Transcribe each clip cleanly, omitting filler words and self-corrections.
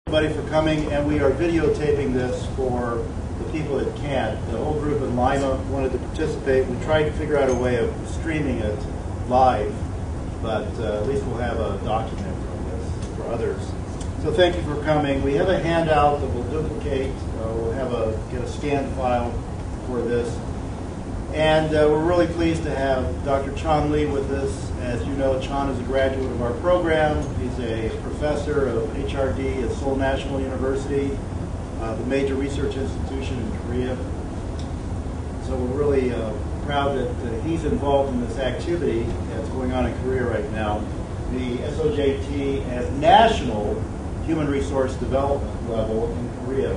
Everybody for coming, and we are videotaping this for the people that can't. The whole group in Lima wanted to participate. We tried to figure out a way of streaming it live, but at least we'll have a document from this for others. So thank you for coming. We have a handout that we'll duplicate. We'll get a scanned file for this. And we're really pleased to have Dr. Chan Lee with us. As you know, Chan is a graduate of our program. He's a professor of HRD at Seoul National University, the major research institution in Korea. So we're really proud that he's involved in this activity that's going on in Korea right now. The S-OJT has national human resource development level in Korea.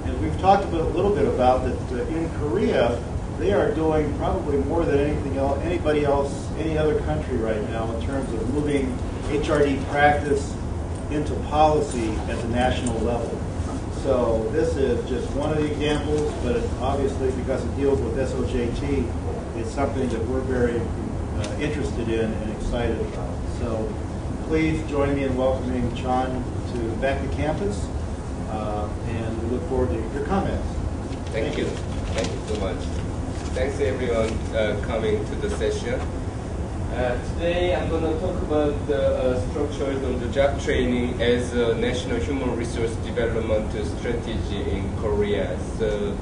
And we've talked a little bit about that in Korea, they are doing probably more than anybody else, any other country right now in terms of moving HRD practice into policy at the national level. So this is just one of the examples, but it's obviously because it deals with S-OJT, it's something that we're very interested in and excited about. So please join me in welcoming Chan back to campus, and we look forward to your comments. Thank you. Thank you so much. Thanks everyone coming to the session. Today I'm going to talk about the structures on the job training as a national human resource development strategy in Korea. So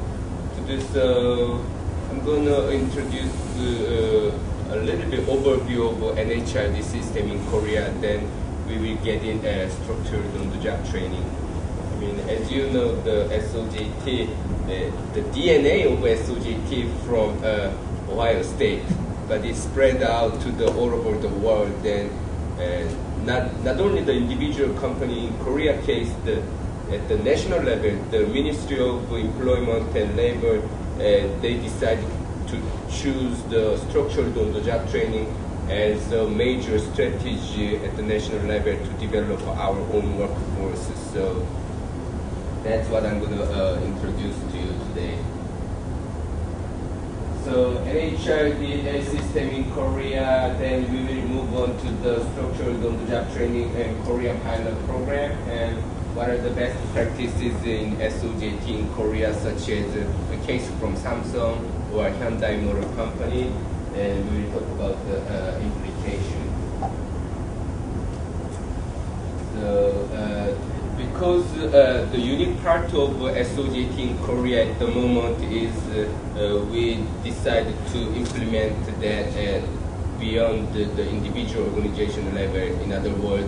to do so, I'm going to introduce a little bit overview of NHRD system in Korea. Then we will get in structures on the job training. I mean, as you know, the S-OJT, the DNA of S-OJT from Ohio State, but it's spread out to all over the world. Then not only the individual company in Korea case, at the national level, the Ministry of Employment and Labor, they decided to choose the structured on the job training as a major strategy at the national level to develop our own workforce. So that's what I'm going to introduce to you today. So NHRD system in Korea, then we will move on to the structured on the job training and Korean pilot program, and what are the best practices in S-OJT in Korea, such as a case from Samsung or Hyundai Motor Company, and we will talk about the implication. So because the unique part of S-OJT in Korea at the moment is we decided to implement that beyond the individual organization level, in other words,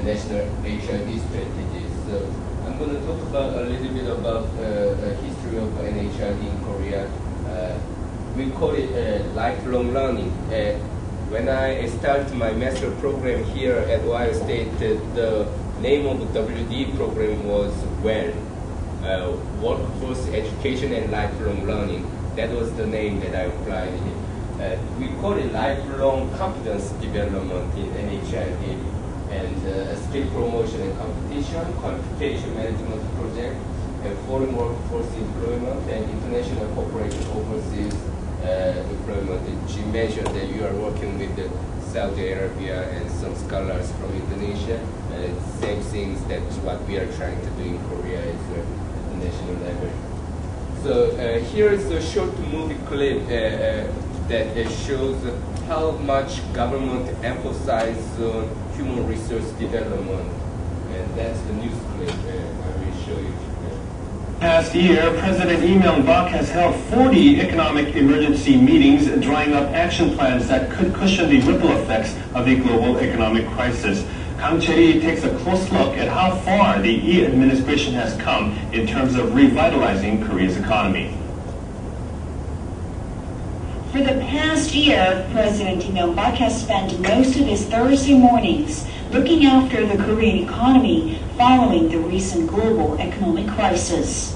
national HRD strategies. So I'm going to talk about a little bit about the history of NHRD in Korea. We call it lifelong learning. When I started my master program here at Ohio State, the name of the WD program was Workforce Education and Lifelong Learning. That was the name that I applied. We call it Lifelong Competence Development in NHRD, and skill promotion and competition, qualification management project, and foreign workforce employment, and international cooperation overseas employment. She mentioned that you are working with Saudi Arabia and some scholars from Indonesia. Same things that's what we are trying to do in Korea is at the national level. So here is a short movie clip that shows how much government emphasizes on human resource development, and that's the news clip I will show you. Past year, President Lee Myung-bak has held 40 economic emergency meetings drawing up action plans that could cushion the ripple effects of the global economic crisis. Kang Chae-ri takes a close look at how far the Lee administration has come in terms of revitalizing Korea's economy. For the past year, President Lee Myung-bak has spent most of his Thursday mornings looking after the Korean economy following the recent global economic crisis.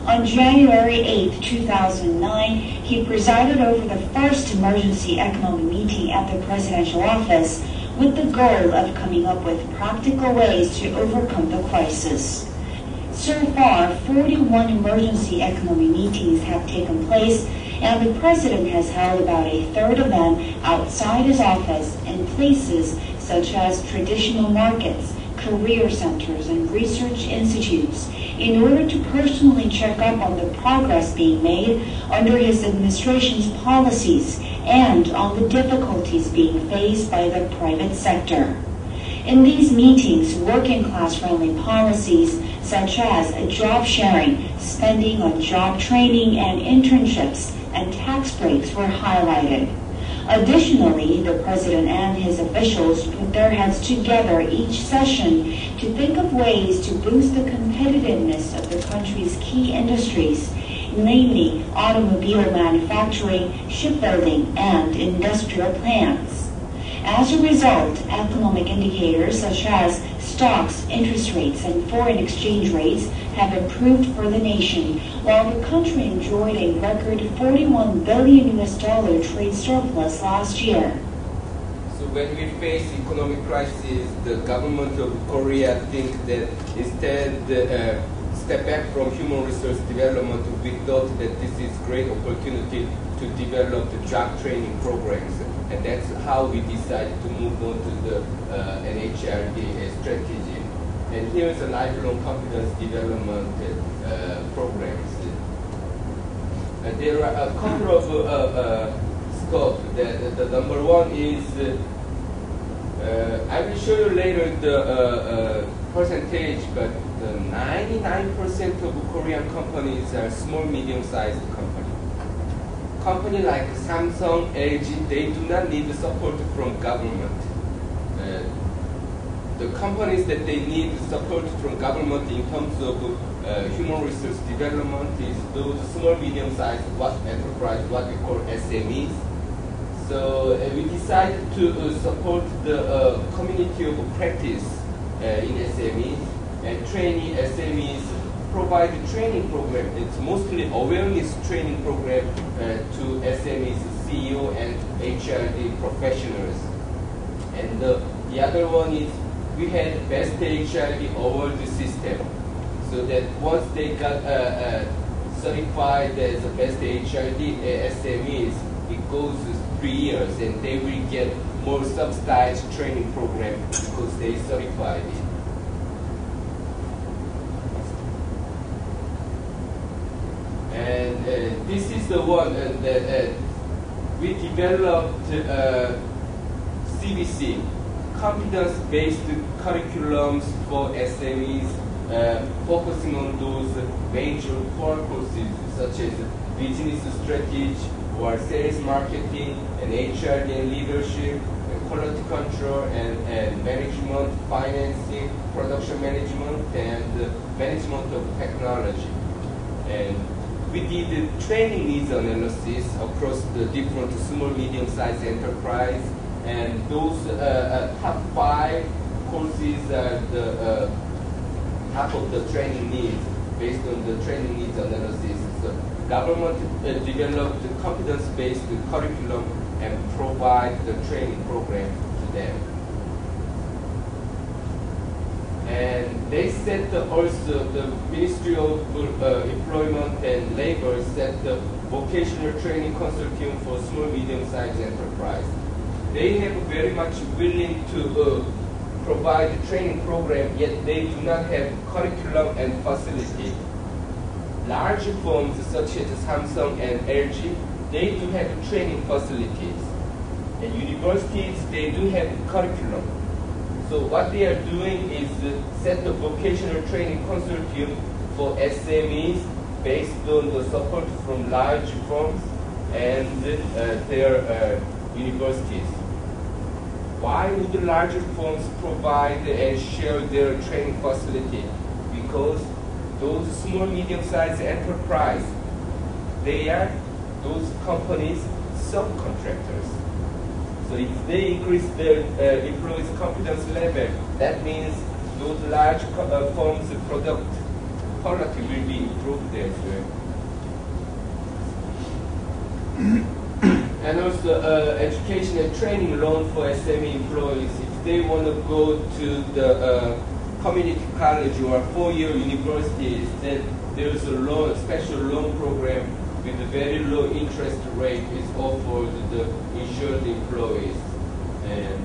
On January 8, 2009, he presided over the first emergency economic meeting at the presidential office with the goal of coming up with practical ways to overcome the crisis. So far, 41 emergency economic meetings have taken place, and the president has held about a third of them outside his office in places such as traditional markets, career centers and research institutes in order to personally check up on the progress being made under his administration's policies and on the difficulties being faced by the private sector. In these meetings, working class-friendly policies such as job sharing, spending on job training and internships, and tax breaks were highlighted. Additionally, the president and his officials put their heads together each session to think of ways to boost the competitiveness of the country's key industries, namely automobile manufacturing, shipbuilding, and industrial plants. As a result, economic indicators such as stocks, interest rates, and foreign exchange rates have improved for the nation, while the country enjoyed a record $41 billion trade surplus last year. So when we face economic crisis, the government of Korea think that instead step back from human resource development, we thought that this is great opportunity to develop the job training programs. And that's how we decided to move on to the NHRD strategy. And here's a lifelong competence development programs. There are a couple of scopes. The number one is, I will show you later the percentage, but 99% of Korean companies are small, medium-sized companies. Companies like Samsung, LG, they do not need support from government. The companies that they need support from government in terms of human resource development is those small, medium-sized enterprise, what we call SMEs. So we decided to support the community of practice in SMEs and training SMEs. Provide a training program. It's mostly awareness training program to SMEs, CEO and HRD professionals. And the other one is we had best HRD award system, so that once they got certified as a best HRD SMEs, it goes 3 years and they will get more subsidized training program because they certified it. And this is the one that we developed CBC, competence-based curriculums for SMEs, focusing on those major core courses such as business strategy or sales marketing and HRD and leadership, and quality control and management, financing, production management, and management of technology. And we did training needs analysis across the different small, medium-sized enterprise, and those top 5 courses are the top of the training needs based on the training needs analysis. So government developed the competence-based curriculum and provide the training program to them. And they set also the Ministry of Employment and Labor set the vocational training consortium for small, medium-sized enterprise. They have very much willing to provide a training program, yet they do not have curriculum and facility. Large firms such as Samsung and LG, they do have training facilities. And universities, they do have curriculum. So what they are doing is set the vocational training consortium for SMEs based on the support from large firms and their universities. Why would the larger firms provide and share their training facility? Because those small, medium-sized enterprise, they are those companies subcontractors. So if they increase their employees' competence level, that means those large firms' product quality will be improved as well. And also education and training loan for SME employees. If they want to go to the community college or 4-year universities, then there is a loan, special loan program with a very low interest rate is offered to the insured employees. And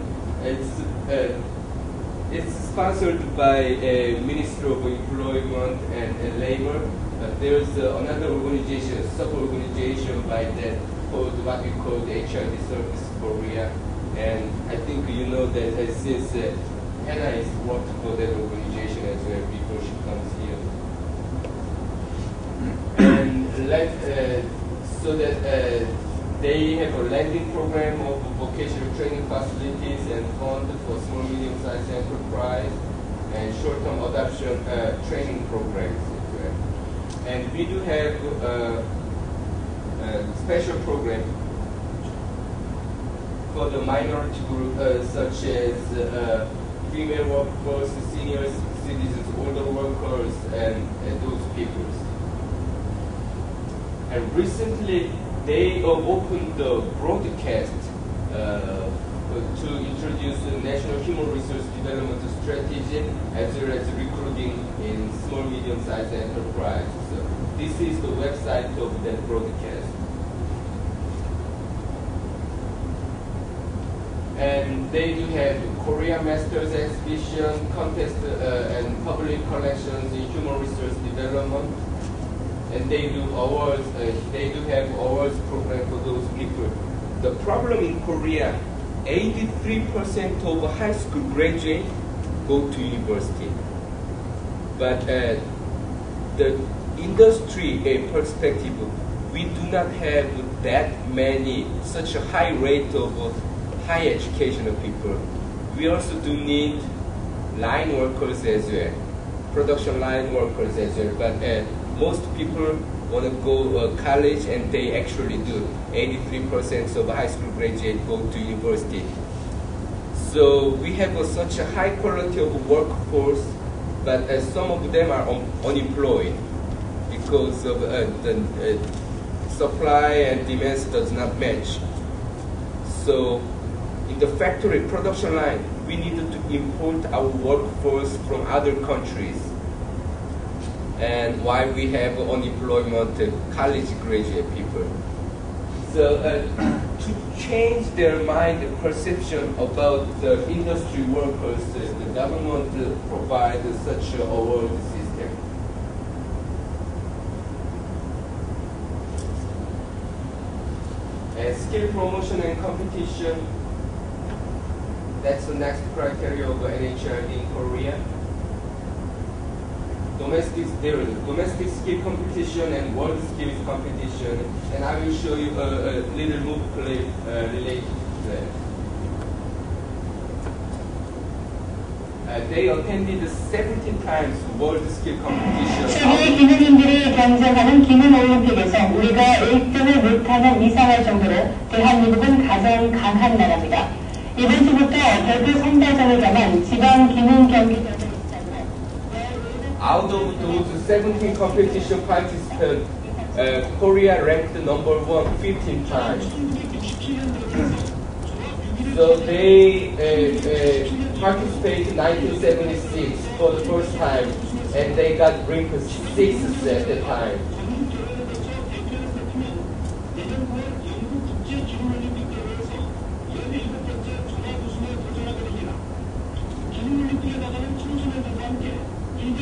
it's It's sponsored by Ministry of Employment and Labor. There's another organization, sub-organization by that, called what we call the HRD Service Korea. And I think you know that since Hannah has worked for that organization as well before she comes here. And so that they have a lending program of vocational training facilities and fund for small, medium-sized enterprise and short-term adoption training programs as well. And we do have a special program for the minority group, such as female workforce, senior citizens, older workers, and those people. And recently, they opened the broadcast to introduce the National Human Resource Development Strategy as well as recruiting in small, medium-sized enterprise. So this is the website of that broadcast. And they do have Korea Masters Exhibition, contest and public collections in human resource development. And they do awards. They do have awards program for those people. The problem in Korea, 83% of high school graduates go to university. But the industry perspective, we do not have that many, such a high rate of high educational people. We also do need line workers as well, production line workers as well. But most people want to go college, and they actually do. 83% of high school graduates go to university. So we have such a high quality of workforce, but some of them are unemployed because of the supply and demand does not match. So in the factory production line, we needed to import our workforce from other countries. And why we have unemployment college graduate people. So to change their mind perception about the industry workers, the government provides such an award system. And skill promotion and competition, that's the next criteria of NHRD in Korea. There is domestic skill competition and world skills competition, and I will show you a little movie clip related to that. They attended 17 times world skill competition. 세계 기능인들이 경쟁하는 기능 올림픽에서 우리가 1등을 못하는 이상할 정도로 대한민국은 가장 강한 나라입니다. 이번 주부터 대표 선발전을 겸한 지방 기능 경기장을 Out of those 17 competition participants, Korea ranked number 1 15 times. So they participated in 1976 for the first time, and they got ranked 6th at the time.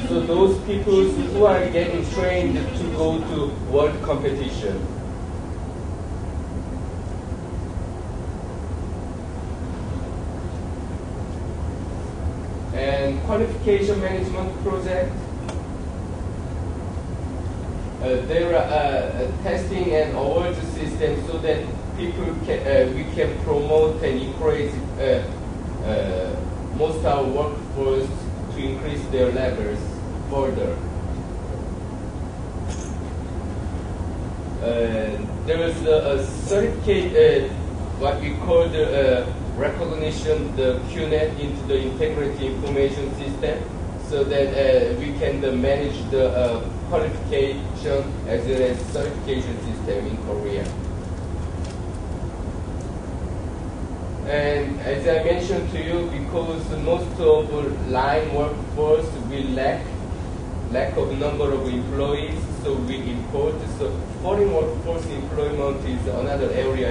So those people who are getting trained to go to world competition. And qualification management project. There are testing and award system so that people can, we can promote and encourage most our workforce to increase their levels further. There is a certificate, what we call the recognition, the QNet into the integrity information system, so that we can manage the qualification as well as certification system in Korea. And as I mentioned to you, because most of line workforce we lack of number of employees, so we import. So foreign workforce employment is another area